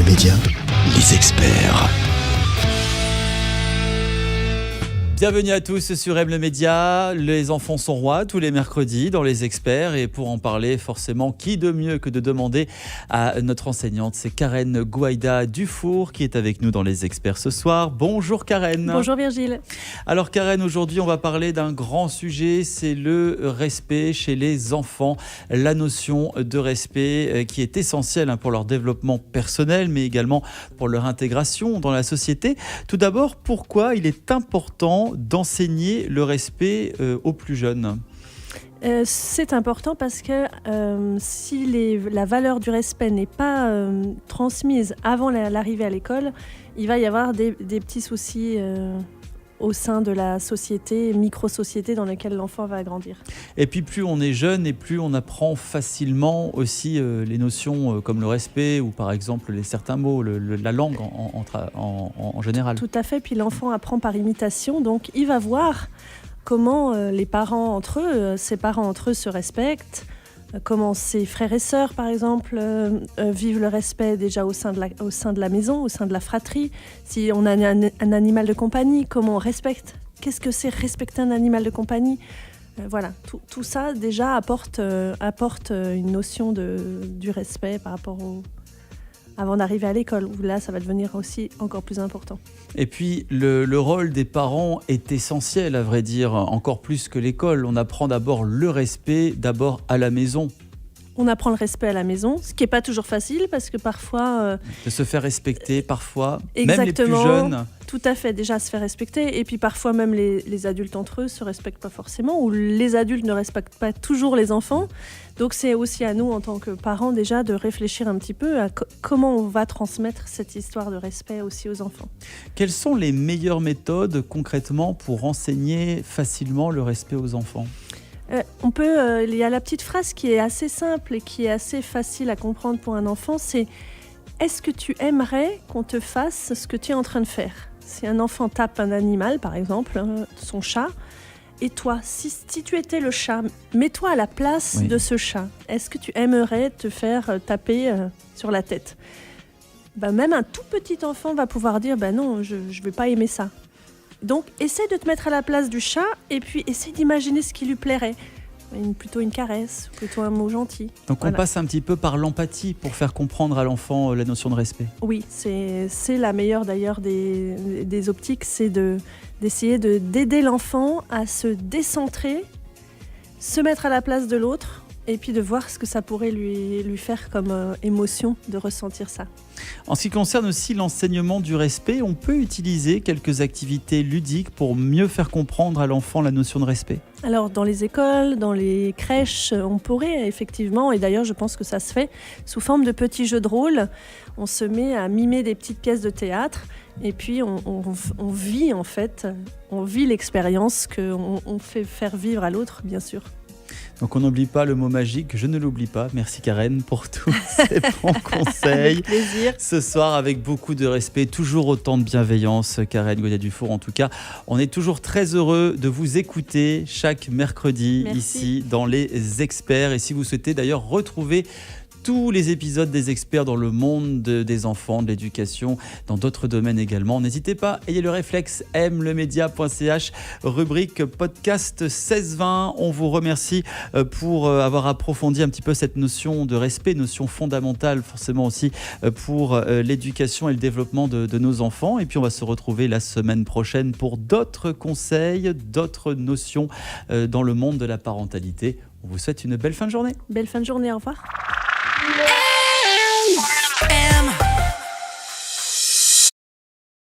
le Média, les experts. Bienvenue à tous sur M le Média. Les enfants sont rois tous les mercredis dans les experts. Et pour en parler, forcément, qui de mieux que de demander à notre enseignante, c'est Karen Gouaïda Dufour qui est avec nous dans les experts ce soir. Bonjour Karen. Bonjour Virgile. Alors Karen, aujourd'hui on va parler d'un grand sujet, c'est le respect chez les enfants. La notion de respect qui est essentielle pour leur développement personnel, mais également pour leur intégration dans la société. Tout d'abord, pourquoi il est important d'enseigner le respect aux plus jeunes ? C'est important parce que si la valeur du respect n'est pas transmise avant l'arrivée à l'école, il va y avoir des petits soucis au sein de la société, micro-société dans laquelle l'enfant va grandir. Et puis plus on est jeune et plus on apprend facilement aussi les notions comme le respect ou par exemple certains mots, la langue en général. Tout à fait, puis l'enfant apprend par imitation, donc il va voir comment les parents entre eux, ses parents entre eux se respectent, comment ses frères et sœurs, par exemple, vivent le respect déjà au sein de la maison, au sein de la fratrie. Si on a un animal de compagnie, comment on respecte ? Qu'est-ce que c'est respecter un animal de compagnie ? Voilà, tout ça déjà apporte une notion du respect par rapport avant d'arriver à l'école, où là, ça va devenir aussi encore plus important. Et puis, le rôle des parents est essentiel, à vrai dire, encore plus que l'école. On apprend d'abord le respect, d'abord à la maison. On apprend le respect à la maison, ce qui n'est pas toujours facile, parce que parfois... de se faire respecter, parfois, exactement, même les plus jeunes. Tout à fait, déjà se faire respecter. Et puis parfois, même les adultes entre eux ne se respectent pas forcément, ou les adultes ne respectent pas toujours les enfants. Donc c'est aussi à nous, en tant que parents, déjà, de réfléchir un petit peu à comment on va transmettre cette histoire de respect aussi aux enfants. Quelles sont les meilleures méthodes, concrètement, pour enseigner facilement le respect aux enfants ? Il y a la petite phrase qui est assez simple et qui est assez facile à comprendre pour un enfant, c'est « Est-ce que tu aimerais qu'on te fasse ce que tu es en train de faire ?» Si un enfant tape un animal, par exemple, son chat, et toi, si tu étais le chat, mets-toi à la place de ce chat. Est-ce que tu aimerais te faire taper sur la tête ? Même un tout petit enfant va pouvoir dire « non, je ne vais pas aimer ça ». Donc, essaie de te mettre à la place du chat et puis essaie d'imaginer ce qui lui plairait. Plutôt une caresse, plutôt un mot gentil. Donc voilà. On passe un petit peu par l'empathie pour faire comprendre à l'enfant la notion de respect. Oui, c'est la meilleure d'ailleurs des optiques, c'est d'essayer d'aider l'enfant à se décentrer, se mettre à la place de l'autre et puis de voir ce que ça pourrait lui faire comme émotion de ressentir ça. En ce qui concerne aussi l'enseignement du respect, on peut utiliser quelques activités ludiques pour mieux faire comprendre à l'enfant la notion de respect. Alors dans les écoles, dans les crèches, on pourrait effectivement, et d'ailleurs je pense que ça se fait, sous forme de petits jeux de rôle, on se met à mimer des petites pièces de théâtre et puis on vit l'expérience qu'on fait faire vivre à l'autre, bien sûr. Donc on n'oublie pas le mot magique, je ne l'oublie pas. Merci Karen pour tous ces bons conseils. Avec plaisir. Ce soir avec beaucoup de respect, toujours autant de bienveillance. Karen Gouaïda Dufour, en tout cas, on est toujours très heureux de vous écouter chaque mercredi. Merci. Ici dans les experts. Et si vous souhaitez d'ailleurs retrouver tous les épisodes des experts dans le monde des enfants, de l'éducation, dans d'autres domaines également. N'hésitez pas, ayez le réflexe, mlemedia.ch, rubrique podcast 16-20. On vous remercie pour avoir approfondi un petit peu cette notion de respect, notion fondamentale forcément aussi pour l'éducation et le développement de nos enfants. Et puis on va se retrouver la semaine prochaine pour d'autres conseils, d'autres notions dans le monde de la parentalité. On vous souhaite une belle fin de journée. Belle fin de journée, au revoir.